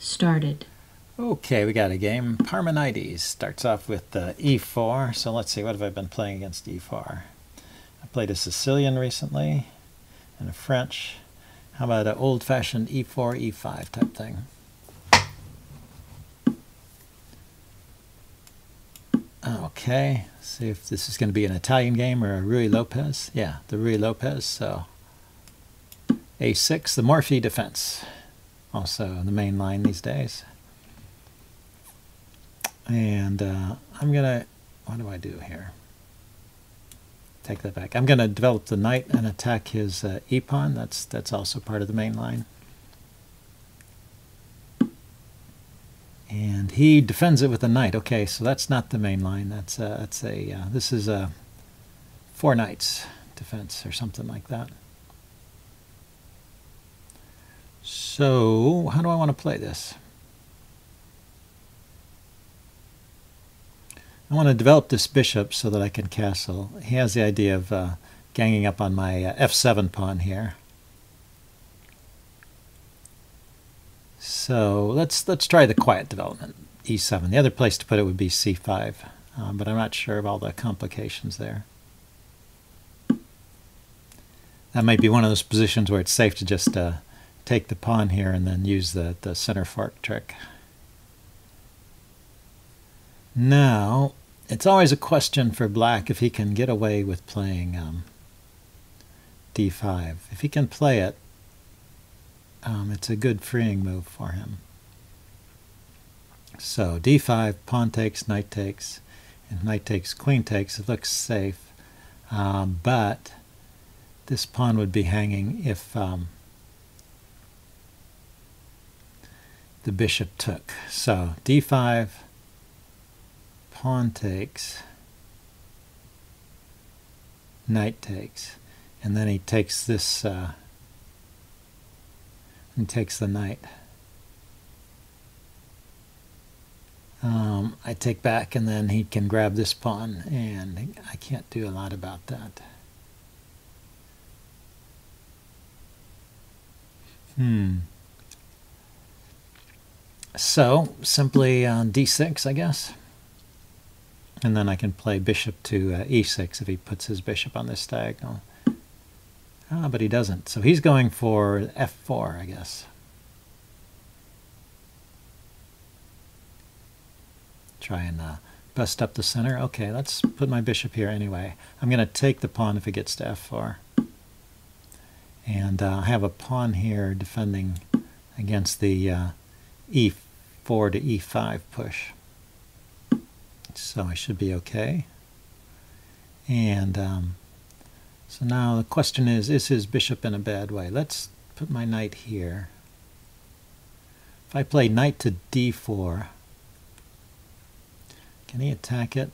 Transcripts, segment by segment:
started. Okay, we got a game. Parmenides starts off with e4. So let's see, what have I been playing against e4? I played a Sicilian recently and a French. How about an old-fashioned e4, e5 type thing? Okay, see if this is going to be an Italian game or a Ruy Lopez. Yeah, the Ruy Lopez. So a6, the Morphy defense. Also the main line these days. And I'm going to, what do I do here? Take that back. I'm going to develop the knight and attack his e-pawn. That's also part of the main line. And he defends it with a knight. Okay, so that's not the main line. This is a 4 knights defense or something like that. So how do I want to play this? I want to develop this bishop so that I can castle. He has the idea of ganging up on my f7 pawn here. So let's try the quiet development, e7. The other place to put it would be c5, but I'm not sure of all the complications there. That might be one of those positions where it's safe to just take the pawn here and then use the center fork trick. Now, it's always a question for black if he can get away with playing d5. If he can play it, it's a good freeing move for him. So d5, pawn takes, knight takes, and knight takes, queen takes. It looks safe, but this pawn would be hanging if the bishop took. So d5, pawn takes, knight takes, and then he takes this, he takes the knight. I take back, and then he can grab this pawn, and I can't do a lot about that. So, simply d6, I guess. And then I can play bishop to e6 if he puts his bishop on this diagonal. But he doesn't. So he's going for f4, I guess. Try and bust up the center. Okay, let's put my bishop here anyway. I'm going to take the pawn if it gets to f4. And I have a pawn here defending against the e4 to e5 push. So I should be okay. And so now the question is his bishop in a bad way? Let's put my knight here. If I play knight to d4, can he attack it?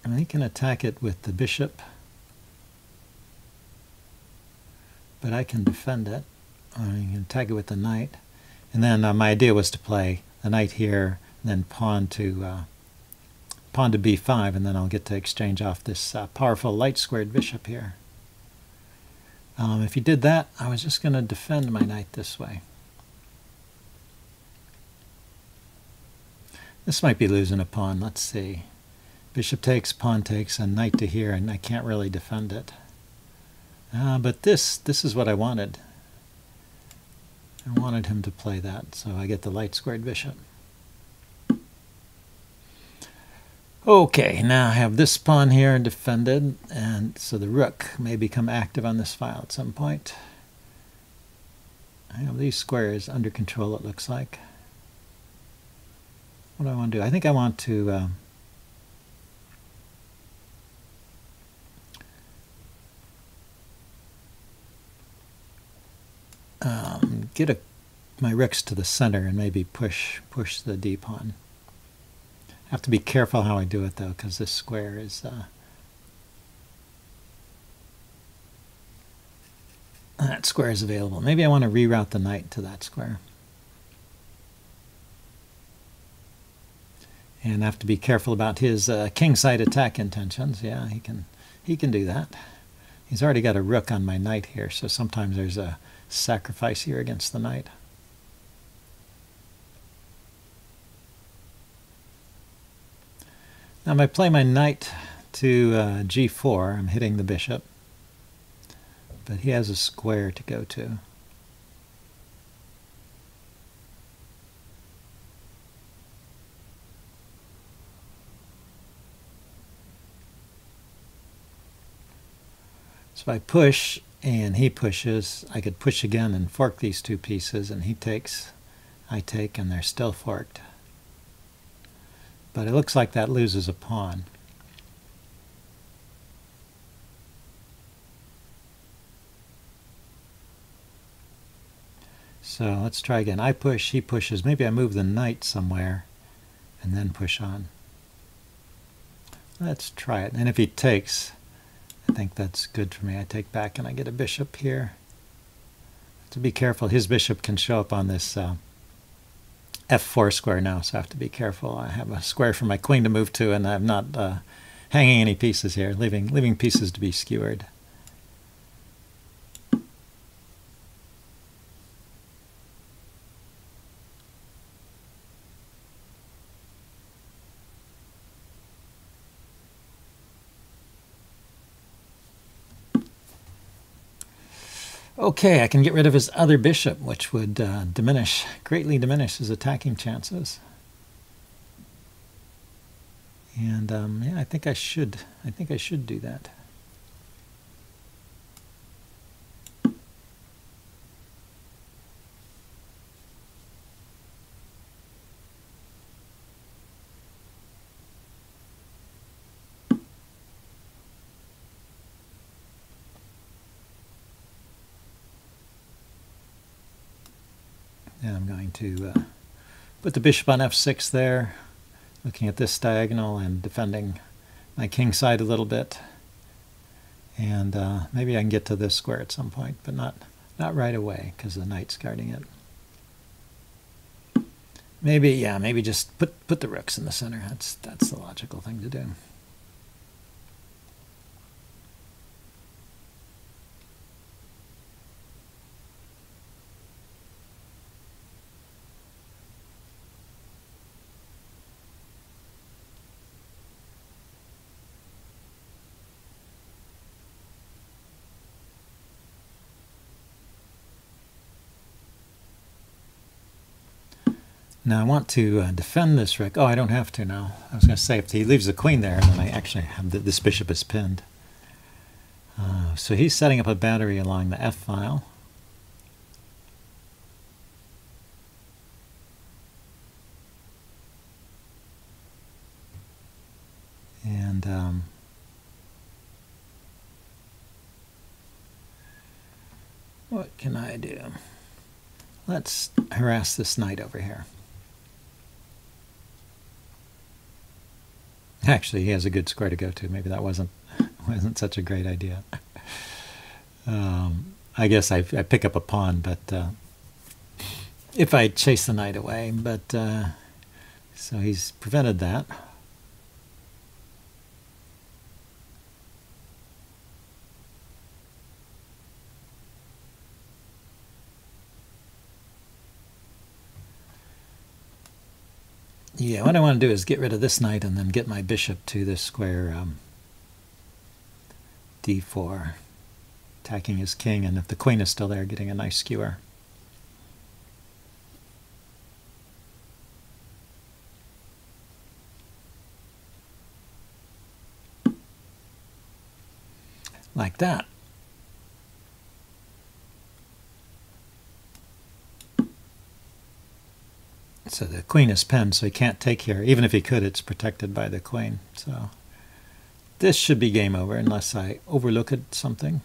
And he can attack it with the bishop, but I can defend it. Or he can attack it with the knight. And then my idea was to play the knight here, and then pawn to b5, and then I'll get to exchange off this powerful light-squared bishop here. If he did that, I was just going to defend my knight this way. This might be losing a pawn. Let's see. Bishop takes, pawn takes, and knight to here, and I can't really defend it. But this is what I wanted. I wanted him to play that, so I get the light-squared bishop. Okay, now I have this pawn here defended, and so the rook may become active on this file at some point. I have these squares under control, it looks like. What do I want to do? I think I want to get my rooks to the center and maybe push the d pawn. I have to be careful how I do it, though, because this square is that square is available. Maybe I want to reroute the knight to that square. And I have to be careful about his kingside attack intentions. Yeah, he can do that. He's already got a rook on my knight here, so sometimes there's a sacrifice here against the knight. Now if I play my knight to g4, I'm hitting the bishop, but he has a square to go to. So if I push and he pushes, I could push again and fork these two pieces, and he takes, I take, and they're still forked. But it looks like that loses a pawn. So let's try again. I push, he pushes. Maybe I move the knight somewhere and then push on. Let's try it. And if he takes, I think that's good for me. I take back and I get a bishop here. To be careful, his bishop can show up on this f4 square now, so I have to be careful. I have a square for my queen to move to, and I'm not hanging any pieces here, leaving pieces to be skewered. Okay, I can get rid of his other bishop, which would greatly diminish his attacking chances. And yeah, I think I should do that. And I'm going to put the bishop on f6 there, looking at this diagonal and defending my king side a little bit. And maybe I can get to this square at some point, but not right away because the knight's guarding it. Maybe just put the rooks in the center. That's the logical thing to do. Now I want to defend this rook. Oh, I don't have to now. I was going to say if he leaves the queen there, then I actually have this bishop is pinned. So he's setting up a battery along the f file. And what can I do? Let's harass this knight over here. Actually, he has a good square to go to. Maybe that wasn't such a great idea. I guess I pick up a pawn, but if I chase the knight away, but so he's prevented that. Yeah, what I want to do is get rid of this knight and then get my bishop to this square d4, attacking his king, and if the queen is still there, getting a nice skewer. Like that. So the queen is pinned, so he can't take here. Even if he could, it's protected by the queen. So this should be game over unless I overlook something.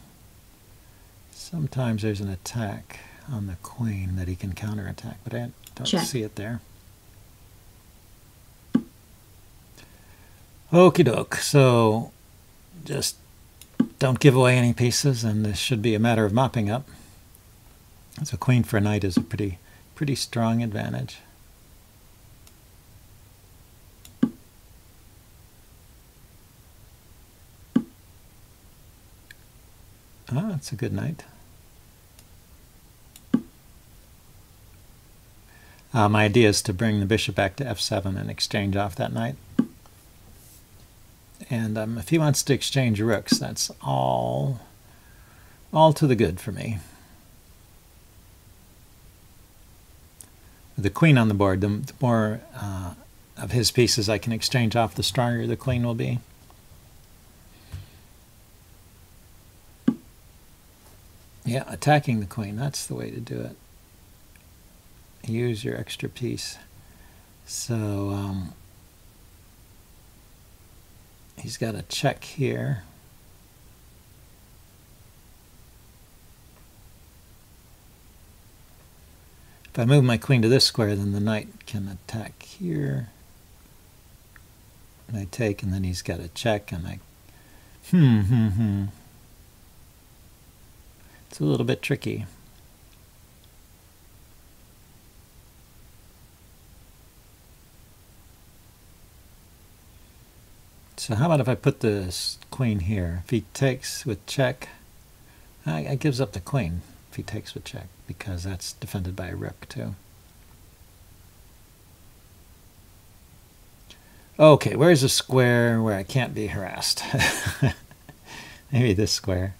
Sometimes there's an attack on the queen that he can counterattack, but I don't see it there. Okie doke. So just don't give away any pieces, and this should be a matter of mopping up. So queen for a knight is a pretty strong advantage. Ah, that's a good knight. My idea is to bring the bishop back to f7 and exchange off that knight. And if he wants to exchange rooks, that's all to the good for me. With the queen on the board, the more of his pieces I can exchange off, the stronger the queen will be. Yeah, attacking the queen, that's the way to do it. Use your extra piece. So he's got a check here. If I move my queen to this square, then the knight can attack here. And I take, and then he's got a check, and I... It's a little bit tricky. So how about if I put this queen here? If he takes with check, it gives up the queen if he takes with check, because that's defended by a rook too. Okay, where's a square where I can't be harassed? Maybe this square.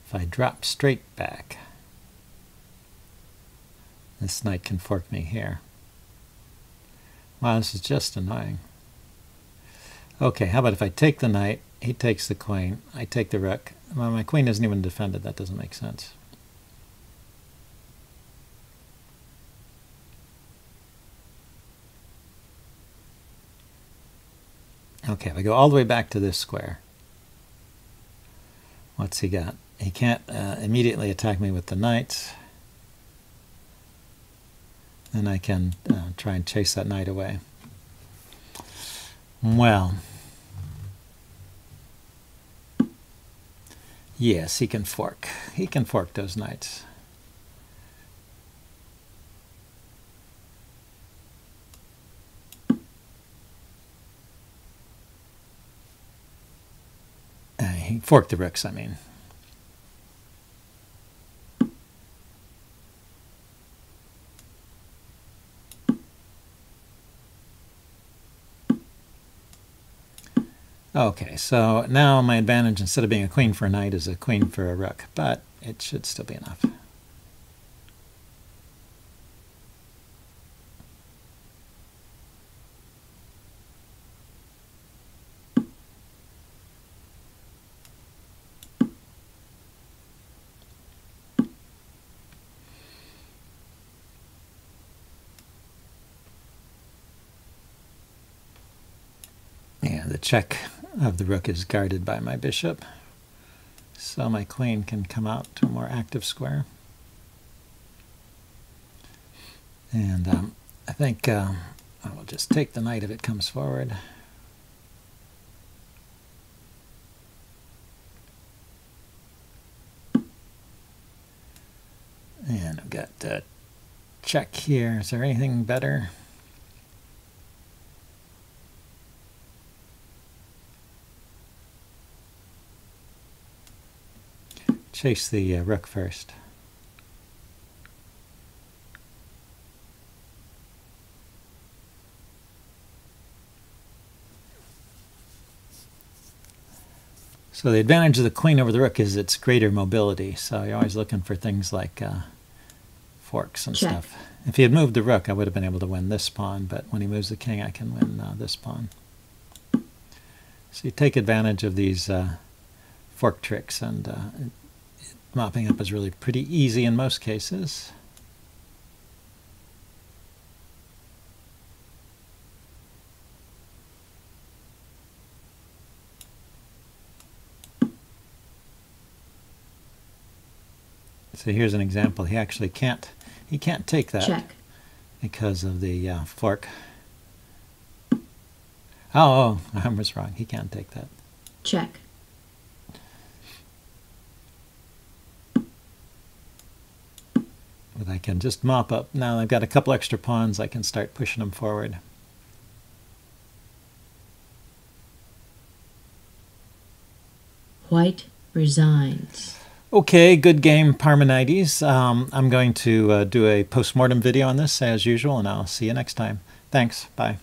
If I drop straight back, this knight can fork me here. Wow, this is just annoying. Okay, how about if I take the knight, he takes the queen, I take the rook. Well, my queen isn't even defended, that doesn't make sense. Okay, if I go all the way back to this square, what's he got? He can't immediately attack me with the knights. Then I can try and chase that knight away. Well, yes, he can fork. He can fork those knights. He forked the rooks, I mean. Okay, so now my advantage, instead of being a queen for a knight, is a queen for a rook, but it should still be enough. And the check of the rook is guarded by my bishop, so my queen can come out to a more active square. And I think I will just take the knight if it comes forward. And I've got a check here. Is there anything better? Chase the rook first. So the advantage of the queen over the rook is its greater mobility. So you're always looking for things like forks and stuff. If he had moved the rook, I would have been able to win this pawn, but when he moves the king, I can win this pawn. So you take advantage of these fork tricks, and mopping up is really pretty easy in most cases. So here's an example. He actually can't take that because of the fork. Oh, I was wrong. He can't take that. Check. But I can just mop up. Now I've got a couple extra pawns. I can start pushing them forward. White resigns. Okay, good game, Parmenides. I'm going to do a post-mortem video on this as usual, and I'll see you next time. Thanks. Bye.